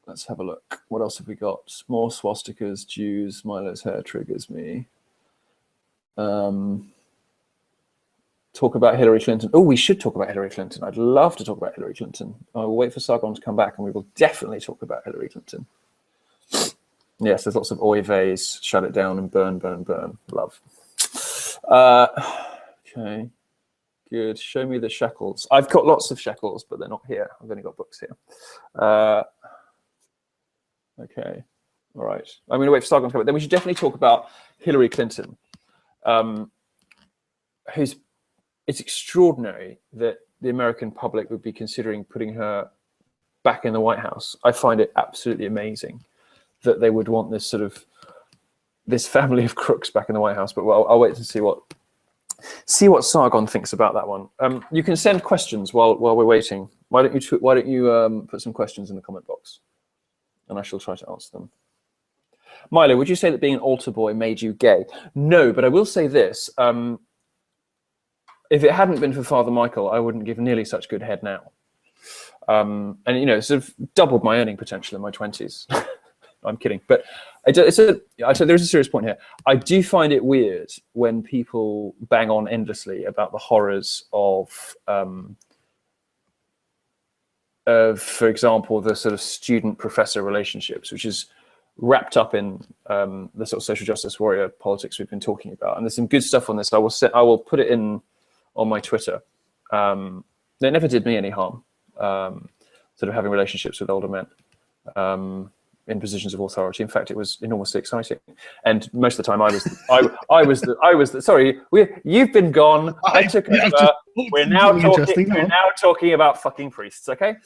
Let's have a look. What else have we got? More swastikas, Jews, Milo's hair triggers me. Talk about Hillary Clinton. Oh, we should talk about Hillary Clinton. I'd love to talk about Hillary Clinton. I will wait for Sargon to come back and we will definitely talk about Hillary Clinton. Yes, there's lots of oy veys, shut it down and burn, burn, burn. Love. Okay, good. Show me the shekels. I've got lots of shekels, but they're not here. I've only got books here. Okay, all right. I'm going to wait for Sargon to come back. Then we should definitely talk about Hillary Clinton, who's. It's extraordinary that the American public would be considering putting her back in the White House. I find it absolutely amazing that they would want this family of crooks back in the White House. But well, I'll wait to see what Sargon thinks about that one. You can send questions while we're waiting. Why don't you put some questions in the comment box, and I shall try to answer them. Milo, would you say that being an altar boy made you gay? No, but I will say this. If it hadn't been for Father Michael, I wouldn't give nearly such good head now. And, you know, sort of doubled my earning potential in my 20s. I'm kidding. But there's a serious point here. I do find it weird when people bang on endlessly about the horrors of, for example, the sort of student-professor relationships, which is wrapped up in the sort of social justice warrior politics we've been talking about. And there's some good stuff on this. I will put it in on my Twitter. It never did me any harm, sort of having relationships with older men in positions of authority. In fact, it was enormously exciting. And most of the time, I was the. Sorry, you've been gone. I took over. We're now talking about fucking priests. Okay.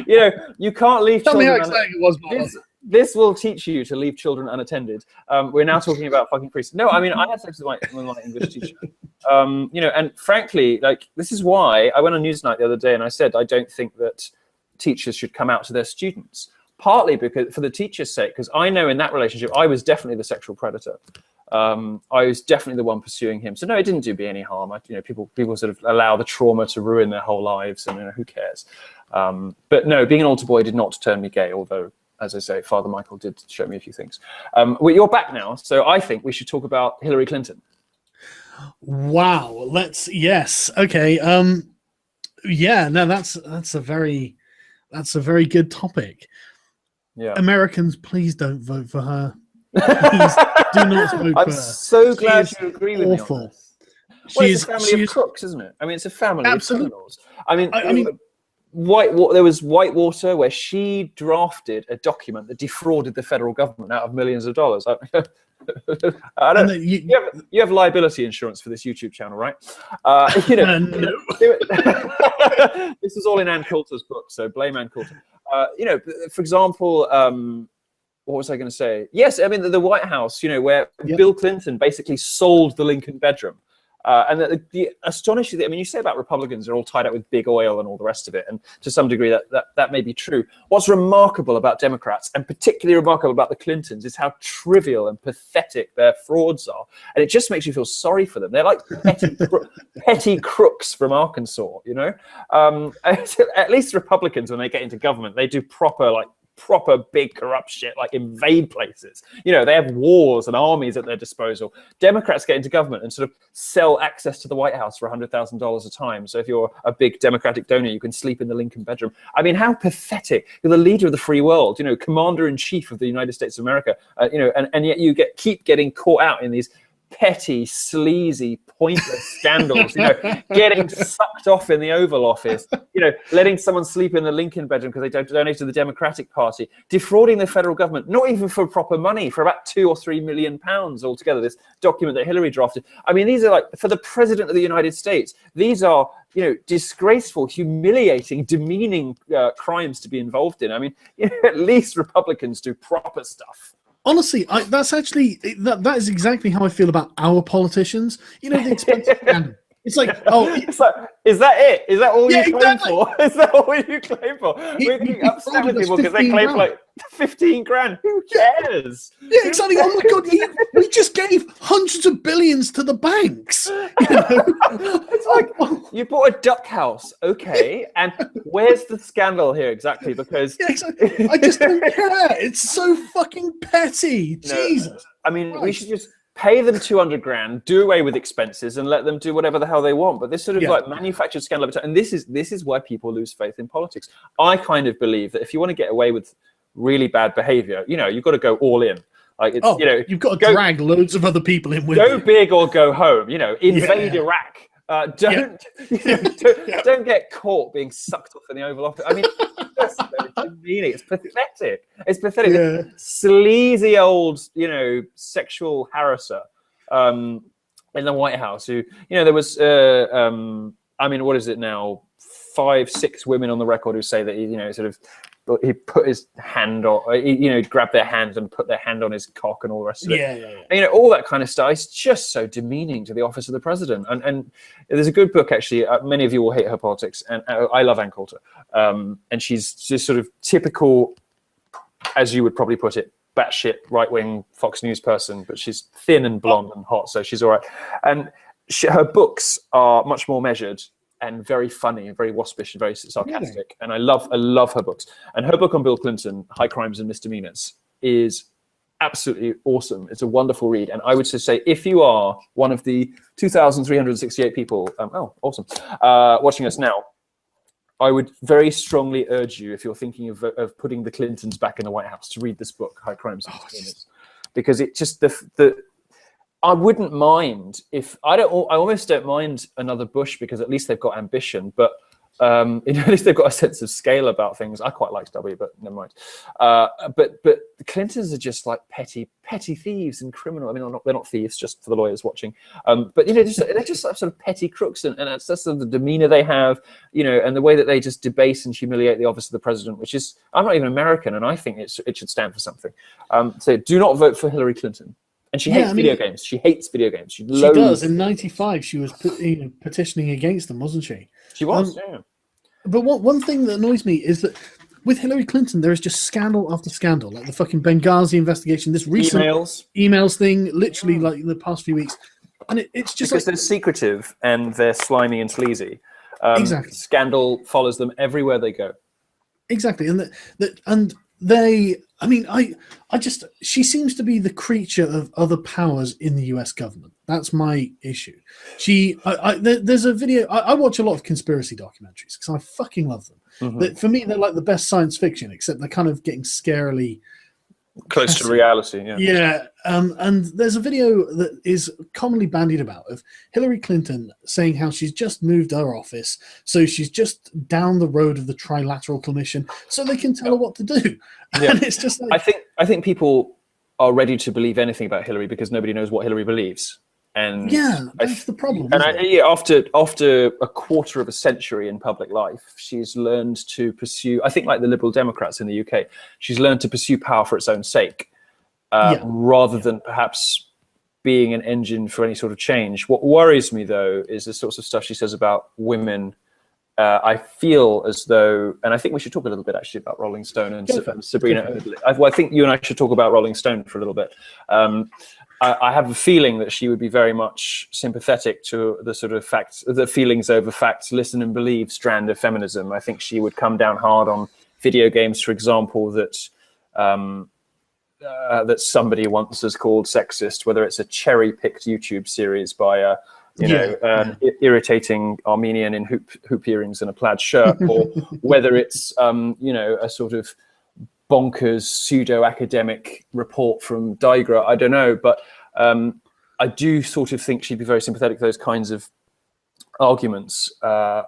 You know, you can't leave. Tell me how exciting it was. This will teach you to leave children unattended. We're now talking about fucking priests. No, I mean, I had sex with my English teacher. You know, and frankly, like, this is why I went on Newsnight the other day and I said I don't think that teachers should come out to their students. Partly because, for the teacher's sake, because I know in that relationship I was definitely the sexual predator. I was definitely the one pursuing him. So no, it didn't do me any harm. You know, people sort of allow the trauma to ruin their whole lives, and you know, who cares? But no, being an altar boy did not turn me gay, although, as I say, Father Michael did show me a few things. Well, you're back now, so I think we should talk about Hillary Clinton. Wow. Yes. Okay. Yeah. No, that's a very good topic. Yeah. Americans, please don't vote for her. Please do not vote for her. I'm so glad you agree with me on this. Well, it's a family of crooks, isn't it? I mean, it's a family of criminals. I mean, there was Whitewater, where she drafted a document that defrauded the federal government out of millions of dollars. I don't know. You have liability insurance for this YouTube channel, right? You know, no. This is all in Ann Coulter's book, so blame Ann Coulter. You know, for example, what was I going to say? Yes, I mean, the White House, you know, where Bill Clinton basically sold the Lincoln bedroom. And the astonishing thing, I mean, you say about Republicans are all tied up with big oil and all the rest of it, and to some degree that may be true. What's remarkable about Democrats, and particularly remarkable about the Clintons, is how trivial and pathetic their frauds are. And it just makes you feel sorry for them. They're like petty crooks from Arkansas, you know? At least Republicans, when they get into government, they do proper big corrupt shit, like invade places. You know, they have wars and armies at their disposal. Democrats get into government and sort of sell access to the White House for $100,000 a time. So if you're a big Democratic donor, you can sleep in the Lincoln bedroom. I mean, how pathetic. You're the leader of the free world, you know, commander-in-chief of the United States of America, you know, and yet you keep getting caught out in these petty, sleazy, pointless scandals, you know, getting sucked off in the Oval Office, you know, letting someone sleep in the Lincoln bedroom because they donated to the Democratic Party, defrauding the federal government, not even for proper money, for about £2 or £3 million altogether, this document that Hillary drafted. I mean, these are like, for the President of the United States, these are, you know, disgraceful, humiliating, demeaning crimes to be involved in. I mean, you know, at least Republicans do proper stuff. Honestly, that is exactly how I feel about our politicians. You know, the expensive It's like, oh, it's like, is that it? Is that all Yeah, you claim exactly. for? Is that all you claim for? We're getting upset frauded with us people because they 15 claim for grand. like 15 grand. Who cares? Yeah, exactly. Oh my God, we just gave hundreds of billions to the banks. You know? It's like, you bought a duck house, okay, and where's the scandal here exactly? Because Yeah, exactly. I just don't care. It's so fucking petty. Jesus. I mean, Christ. we should just pay them 200 grand, do away with expenses, and let them do whatever the hell they want. But this sort of like manufactured scandal, and this is why people lose faith in politics. I kind of believe that if you want to get away with really bad behavior, you've got to go all in. Like it's, you've got to drag loads of other people in with you. Go big or go home. Invade Iraq. Don't get caught being sucked off in the Oval Office. I mean, it's demeaning. It's pathetic. It's pathetic. Yeah. Sleazy old, sexual harasser in the White House. Who, there was, what is it now? 5-6 women on the record who say that he put his hand on, grabbed their hands and put their hand on his cock and all the rest of it. Yeah. And, all that kind of stuff is just so demeaning to the office of the president. And there's a good book, actually. Many of you will hate her politics, and I love Ann Coulter. And she's just sort of typical, as you would probably put it, batshit right-wing Fox News person, but she's thin and blonde and hot, so she's all right. And her books are much more measured and very funny and very waspish and very sarcastic. Really? And I love her books. And her book on Bill Clinton, High Crimes and Misdemeanors, is absolutely awesome. It's a wonderful read. And I would just say, if you are one of the 2,368 people, awesome, watching us now, I would very strongly urge you, if you're thinking of putting the Clintons back in the White House, to read this book, High Crimes and Misdemeanors. Because it just, I wouldn't mind I almost don't mind another Bush, because at least they've got ambition, but at least they've got a sense of scale about things. I quite liked W, but never mind. But the Clintons are just like petty thieves and criminal. I mean, they're not thieves, just for the lawyers watching. But they're just sort of petty crooks, and that's sort of the demeanor they have, and the way that they just debase and humiliate the office of the president. Which is, I'm not even American, and I think it should stand for something. So do not vote for Hillary Clinton. And she hates video games. She hates video games. She does. In '95, she was petitioning against them, wasn't she? She was, yeah. But one thing that annoys me is that with Hillary Clinton, there is just scandal after scandal, like the fucking Benghazi investigation, this recent emails thing, literally like in the past few weeks. And it's just because they're secretive and they're slimy and sleazy. Exactly. Scandal follows them everywhere they go. Exactly. She seems to be the creature of other powers in the US government. That's my issue. There's a video. I watch a lot of conspiracy documentaries because I fucking love them. Mm-hmm. But for me, they're like the best science fiction, except they're kind of getting scarily close to reality. Yeah. And there's a video that is commonly bandied about of Hillary Clinton saying how she's just moved her office, so she's just down the road of the Trilateral Commission, so they can tell her what to do. Yeah. And it's just like, I think people are ready to believe anything about Hillary because nobody knows what Hillary believes. And that's the problem. And after a quarter of a century in public life, she's learned to pursue, I think like the Liberal Democrats in the UK, she's learned to pursue power for its own sake, rather than perhaps being an engine for any sort of change. What worries me, though, is the sorts of stuff she says about women. I feel as though, and I think we should talk a little bit actually about Rolling Stone and Sabrina Erdely. I think you and I should talk about Rolling Stone for a little bit. I have a feeling that she would be very much sympathetic to the sort of the feelings over facts, listen and believe strand of feminism. I think she would come down hard on video games, for example, that somebody once has called sexist, whether it's a cherry-picked YouTube series by irritating Armenian in hoop earrings and a plaid shirt, or whether it's a sort of bonkers pseudo-academic report from Digra. I don't know, but I do sort of think she'd be very sympathetic to those kinds of arguments, and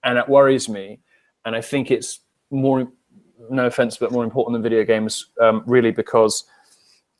that worries me. And I think it's more, no offense, but more important than video games, really, because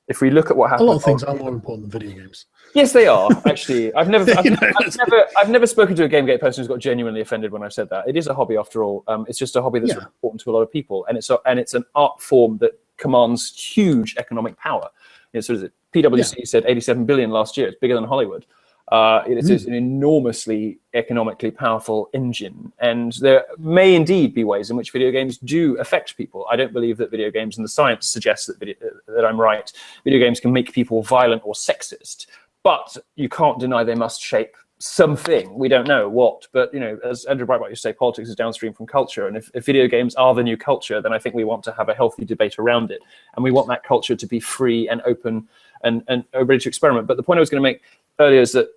if we look at what happened, a lot of things are more important than video games. Yes, they are, actually. I've never spoken to a Gamergate person who's got genuinely offended when I've said that. It is a hobby, after all. It's just a hobby that's important to a lot of people, and it's an art form that commands huge economic power. PwC said 87 billion last year. It's bigger than Hollywood. It's an enormously economically powerful engine, and there may indeed be ways in which video games do affect people. I don't believe that video games, and the science suggests that I'm right, video games can make people violent or sexist, but you can't deny they must shape something. We don't know what, but as Andrew Breitbart used to say, politics is downstream from culture, and if video games are the new culture, then I think we want to have a healthy debate around it, and we want that culture to be free and open and ready to experiment. But the point I was going to make earlier is that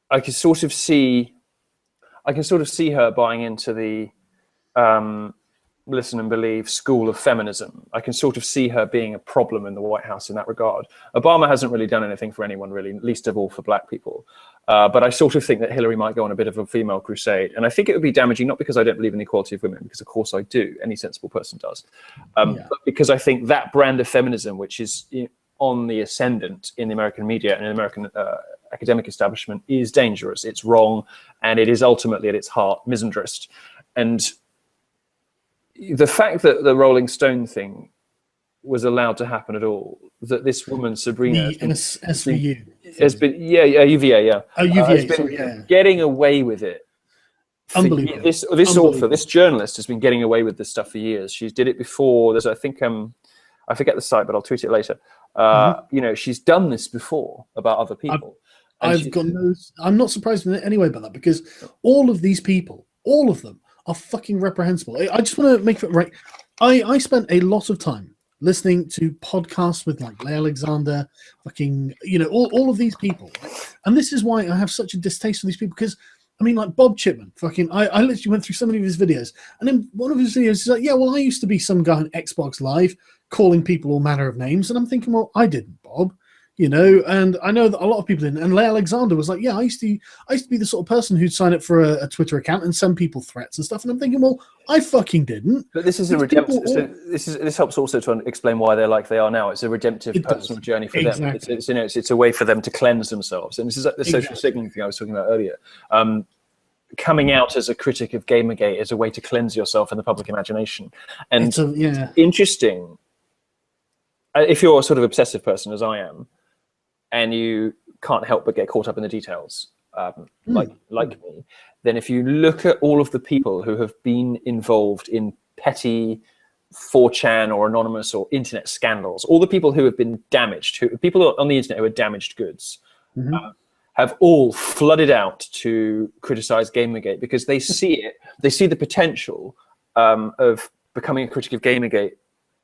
I can sort of see her buying into the listen and believe school of feminism. I can sort of see her being a problem in the White House in that regard. Obama hasn't really done anything for anyone, really, least of all for black people. But I sort of think that Hillary might go on a bit of a female crusade. And I think it would be damaging, not because I don't believe in the equality of women, because of course I do, any sensible person does, but because I think that brand of feminism, which is on the ascendant in the American media and in the American academic establishment, is dangerous. It's wrong, and it is ultimately at its heart misandrist. And the fact that the Rolling Stone thing was allowed to happen at all, that this woman Sabrina has been UVA getting away with it. Unbelievable. This journalist has been getting away with this stuff for years. She did it before. There's, I think, I forget the site, but I'll tweet it later. She's done this before about other people. I'm not surprised in any way by that, because all of these people, all of them, are fucking reprehensible. I just want to make it right. I spent a lot of time listening to podcasts with like Leigh Alexander, fucking, all of these people. Right? And this is why I have such a distaste for these people, because I mean, like Bob Chipman, fucking, I literally went through so many of his videos, and in one of his videos, he's like, yeah, well, I used to be some guy on Xbox Live calling people all manner of names, and I'm thinking, well, I didn't, Bob. And I know that a lot of people didn't. And Leigh Alexander was like, yeah, I used to be the sort of person who'd sign up for a Twitter account and send people threats and stuff. And I'm thinking, well, I fucking didn't. But this is a redemptive. This helps also to explain why they're like they are now. It's a redemptive personal journey for them. It's a way for them to cleanse themselves. And this is the social signaling thing I was talking about earlier. Coming out as a critic of Gamergate is a way to cleanse yourself in the public imagination. And interesting. If you're a sort of obsessive person, as I am, and you can't help but get caught up in the details, like me, then if you look at all of the people who have been involved in petty 4chan or anonymous or internet scandals, all the people who have been damaged, people on the internet who are damaged goods, have all flooded out to criticize Gamergate because they see the potential of becoming a critic of Gamergate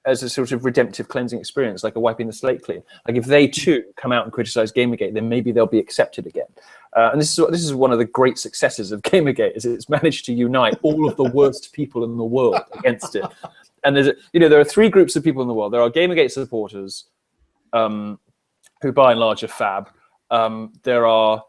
as a sort of redemptive cleansing experience, like a wiping the slate clean. Like if they too come out and criticize Gamergate, then maybe they'll be accepted again. And this is one of the great successes of Gamergate, is it's managed to unite all of the worst people in the world against it. And there are three groups of people in the world. There are Gamergate supporters, who by and large are fab. There are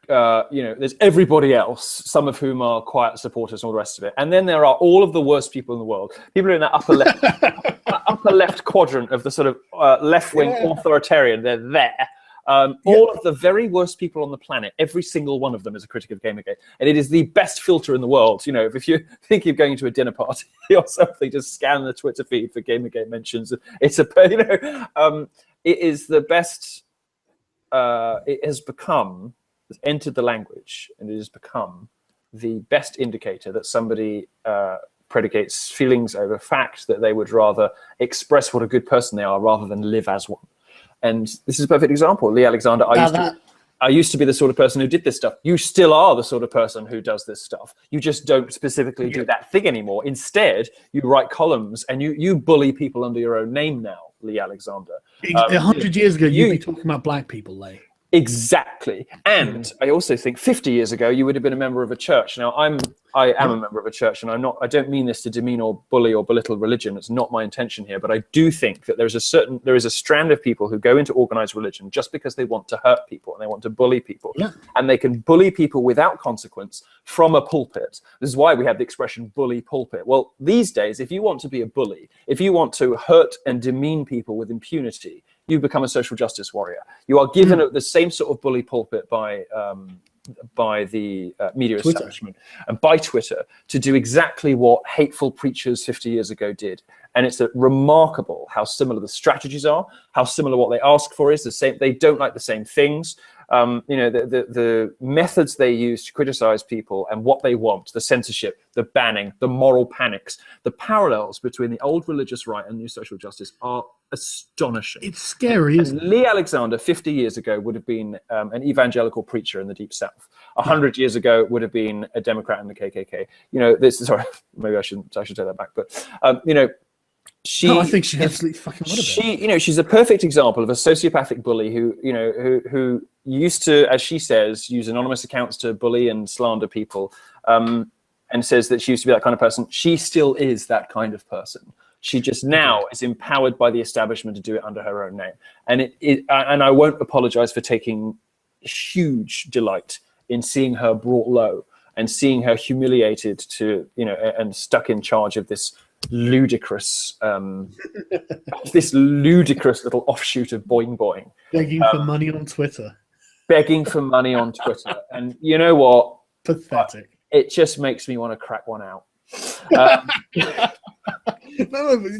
there's everybody else, some of whom are quiet supporters and all the rest of it. And then there are all of the worst people in the world. People who are in that upper left quadrant of the sort of left-wing authoritarian. They're there. All of the very worst people on the planet, every single one of them is a critic of Gamergate. And it is the best filter in the world. If you think you're going to a dinner party or something, just scan the Twitter feed for Gamergate mentions. It's it is the best. It has entered the language, and it has become the best indicator that somebody predicates feelings over fact, that they would rather express what a good person they are rather than live as one. And this is a perfect example. Leigh Alexander, I used to be the sort of person who did this stuff. You still are the sort of person who does this stuff. You just don't specifically do that thing anymore. Instead, you write columns and you bully people under your own name now, Leigh Alexander. 100 years ago, you'd be talking about black people, Leigh. Exactly. And I also think 50 years ago, you would have been a member of a church. Now, I am a member of a church, and I don't mean this to demean or bully or belittle religion. It's not my intention here. But I do think that there is a strand of people who go into organized religion just because they want to hurt people and they want to bully people. Yeah. And they can bully people without consequence from a pulpit. This is why we have the expression bully pulpit. Well, these days, if you want to be a bully, if you want to hurt and demean people with impunity, you become a social justice warrior. You are given the same sort of bully pulpit by the media establishment and by Twitter to do exactly what hateful preachers 50 years ago did. And it's remarkable how similar the strategies are, how similar what they ask for is the same. They don't like the same things. You know, the methods they use to criticize people and what they want, the censorship, the banning, the moral panics, the parallels between the old religious right and new social justice are astonishing. It's scary, isn't it? Lee Alexander 50 years ago would have been an evangelical preacher in the Deep South. 100 years ago would have been a Democrat in the KKK. You know, sorry, maybe I should take that back. But you know, I think she absolutely fucking would have been. You know, she's a perfect example of a sociopathic bully who, you know, who used to, as she says, use anonymous accounts to bully and slander people, and says that she used to be that kind of person. She still is that kind of person. She just now is empowered by the establishment to do it under her own name. And and I won't apologize for taking huge delight in seeing her brought low and seeing her humiliated to, you know, and stuck in charge of this ludicrous little offshoot of Boing Boing. Begging for money on Twitter. Begging for money on Twitter. And you know what? Pathetic. It just makes me want to crack one out. No, but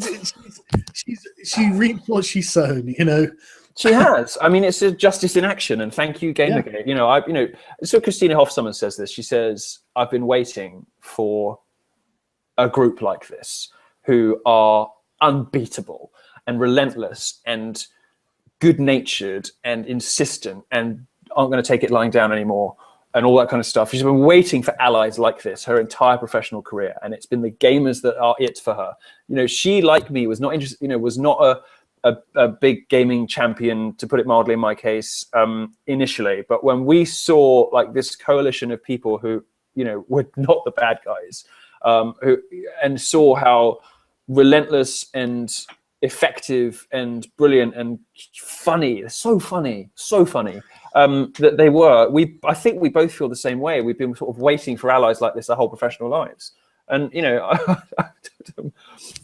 she reaped what she's sown, you know. She has. I mean, it's a justice in action, and thank you, Gamergate. Yeah. You know, so Christina Hoff-Sommers says this. She says, "I've been waiting for a group like this who are unbeatable and relentless and good-natured and insistent and aren't going to take it lying down anymore and all that kind of stuff." She's been waiting for allies like this her entire professional career, and it's been the gamers that are it for her. You know, she, like me, was not interested. You know, was not a big gaming champion, to put it mildly in my case, initially. But when we saw like this coalition of people who, you know, were not the bad guys, and saw how relentless and effective and brilliant and funny, so funny, that they were. I think we both feel the same way. We've been sort of waiting for allies like this our whole professional lives. And, you know, I'm going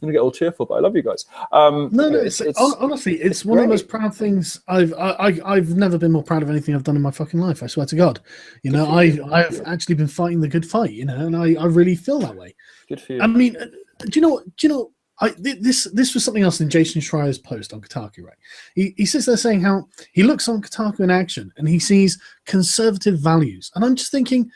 to get all tearful, but I love you guys. Honestly, it's one of the most proud things. I've never been more proud of anything I've done in my fucking life. I swear to God. You know, I've actually been fighting the good fight, you know, and I really feel that way. Good for you. I mean, do you know, this was something else in Jason Schreier's post on Kotaku, right? He sits there saying how he looks on Kotaku in action and he sees conservative values. And I'm just thinking,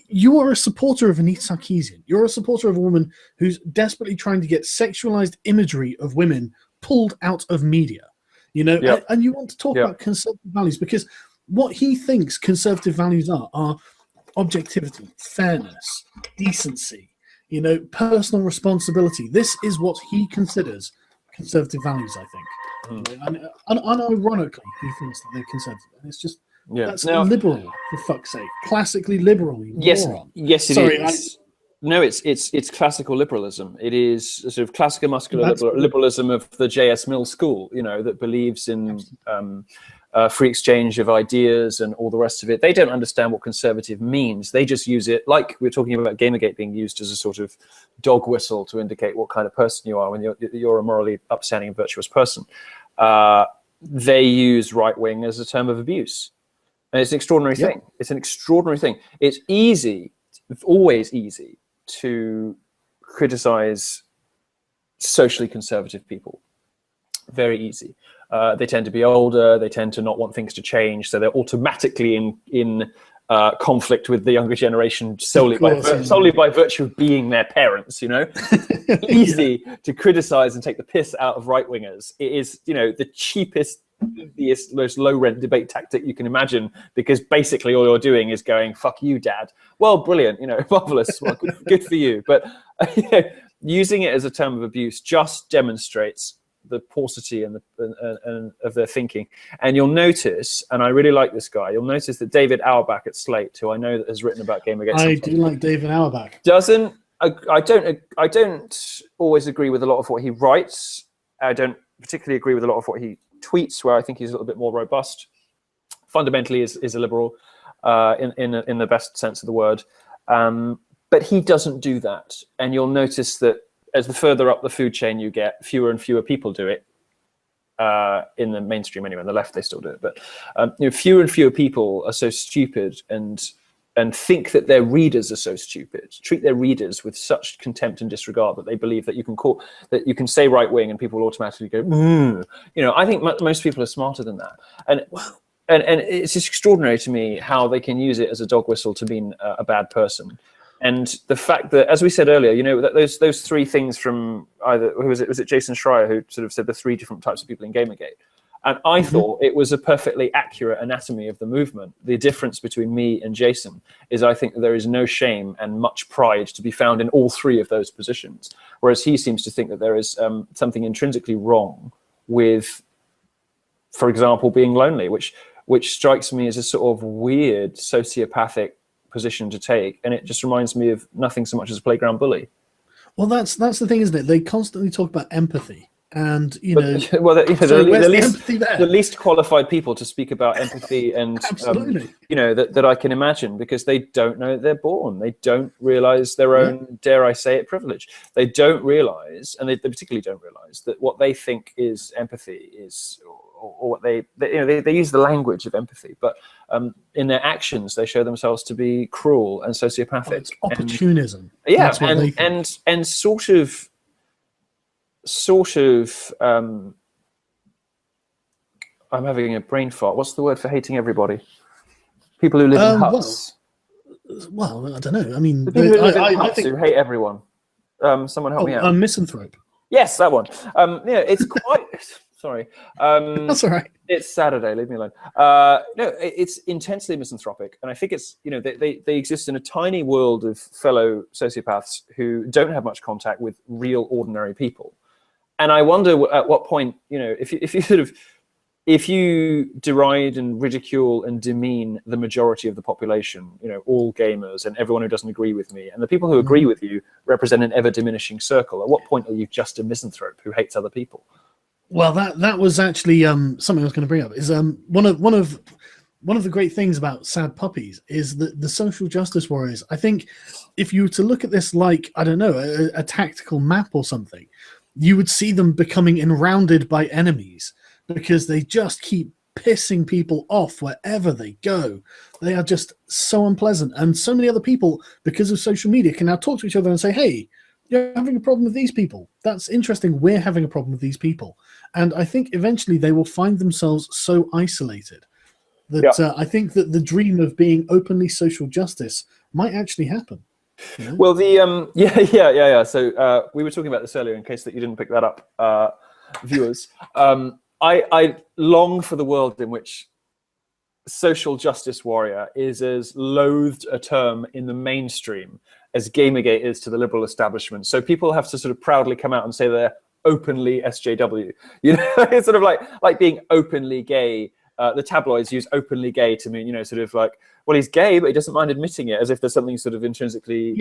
you are a supporter of Anita Sarkeesian. You're a supporter of a woman who's desperately trying to get sexualized imagery of women pulled out of media, you know, and you want to talk about conservative values, because what he thinks conservative values are objectivity, fairness, decency, you know, personal responsibility. This is what he considers conservative values, I think. And unironically, he thinks that they're conservative. And it's just, that's liberal, for fuck's sake. Classically liberal. Yes, moron. yes, it is. No, it's classical liberalism. It is a sort of classical muscular liberalism of the J.S. Mill school, you know, that believes in free exchange of ideas and all the rest of it. They don't understand what conservative means. They just use it, like we're talking about Gamergate being used as a sort of dog whistle to indicate what kind of person you are when you're a morally upstanding and virtuous person. They use right wing as a term of abuse. And it's an extraordinary thing. It's an extraordinary thing. It's always easy to criticize socially conservative people. Very easy. They tend to be older. They tend to not want things to change. So they're automatically in conflict with the younger generation solely by virtue of being their parents, you know. Easy to criticize and take the piss out of right-wingers. It is, you know, the cheapest, the most low-rent debate tactic you can imagine, because basically all you're doing is going, fuck you, Dad. Well, brilliant, you know, marvelous, well, good for you. But you know, using it as a term of abuse just demonstrates the paucity and of their thinking. And you'll notice, and I really like this guy, you'll notice that David Auerbach at Slate, who I know that has written about Gamergate. I do like David Auerbach. I don't always agree with a lot of what he writes. I don't particularly agree with a lot of what he tweets, where I think he's a little bit more robust. Fundamentally is a liberal in the best sense of the word. But he doesn't do that. And you'll notice that as the further up the food chain you get, fewer and fewer people do it. In the mainstream anyway, on the left they still do it. But you know, fewer and fewer people are so stupid and think that their readers are so stupid, treat their readers with such contempt and disregard that they believe that you can say right wing and people will automatically go, you know. I think most people are smarter than that. And and it's just extraordinary to me how they can use it as a dog whistle to mean a bad person. And the fact that, as we said earlier, you know, that those three things from either, who was it Jason Schreier who sort of said the three different types of people in Gamergate. And I thought it was a perfectly accurate anatomy of the movement. The difference between me and Jason is I think that there is no shame and much pride to be found in all three of those positions. Whereas he seems to think that there is something intrinsically wrong with, for example, being lonely, which strikes me as a sort of weird sociopathic position to take. And it just reminds me of nothing so much as a playground bully. Well, that's the thing, isn't it? They constantly talk about empathy. And you know, well, the least qualified people to speak about empathy and you know, that I can imagine, because they don't know they're born. They don't realize their own, dare I say it, privilege. They don't realize, and they particularly don't realize that what they think is empathy is, or what they you know, they use the language of empathy, but in their actions they show themselves to be cruel and sociopathic. It's opportunism. And sort of I'm having a brain fart. What's the word for hating everybody? People who live in huts. Well, I don't know. I mean, people who live in huts who hate everyone. Someone help me out. A misanthrope. Yes, that one. Yeah, it's quite. Sorry. That's all right. It's Saturday. Leave me alone. No, it's intensely misanthropic, and I think it's, you know, they exist in a tiny world of fellow sociopaths who don't have much contact with real ordinary people. And I wonder at what point, you know, if you deride and ridicule and demean the majority of the population, you know, all gamers and everyone who doesn't agree with me, and the people who agree with you represent an ever diminishing circle, at what point are you just a misanthrope who hates other people? Well, that was actually something I was going to bring up. Is one of the great things about Sad Puppies is that the social justice warriors, I think, if you were to look at this like, I don't know, a tactical map or something, you would see them becoming enrounded by enemies because they just keep pissing people off wherever they go. They are just so unpleasant. And so many other people, because of social media, can now talk to each other and say, hey, you're having a problem with these people. That's interesting. We're having a problem with these people. And I think eventually they will find themselves so isolated that I think that the dream of being openly social justice might actually happen. You know? Well, yeah. So we were talking about this earlier, in case that you didn't pick that up, viewers. I long for the world in which social justice warrior is as loathed a term in the mainstream as Gamergate is to the liberal establishment. So people have to sort of proudly come out and say they're openly SJW. You know, it's sort of like being openly gay. The tabloids use openly gay to mean, you know, sort of like, well, he's gay, but he doesn't mind admitting it, as if there's something sort of intrinsically,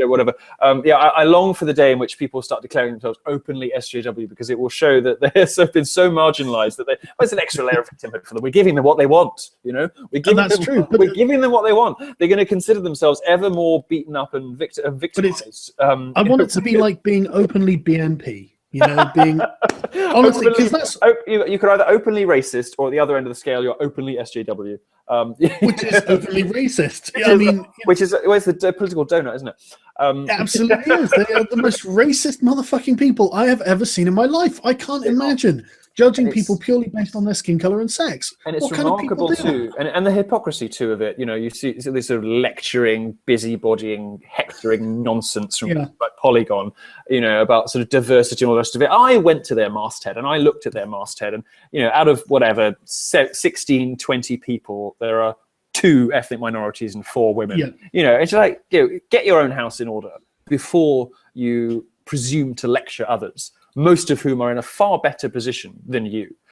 whatever. I long for the day in which people start declaring themselves openly SJW, because it will show that they've been so marginalized that it's an extra layer of victimhood for them. We're giving them what they want, you know? We're giving them what they want. They're going to consider themselves ever more beaten up and victimized. I want it to be like being openly BNP. You know, being honestly, because that's you could either openly racist, or at the other end of the scale, you're openly SJW, which is openly racist. Which is the political donut, isn't it? It absolutely is. They are the most racist motherfucking people I have ever seen in my life. I can't imagine judging people purely based on their skin color and sex. And it's remarkable too, and the hypocrisy too of it. You know, you see this sort of lecturing, busybodying, hectoring nonsense from like Polygon, you know, about sort of diversity and all the rest of it. I went to their masthead and I looked at their masthead, and, you know, out of whatever 16, 20 people, there are 2 ethnic minorities and 4 women. You know, it's like, you know, get your own house in order before you presume to lecture others, most of whom are in a far better position than you.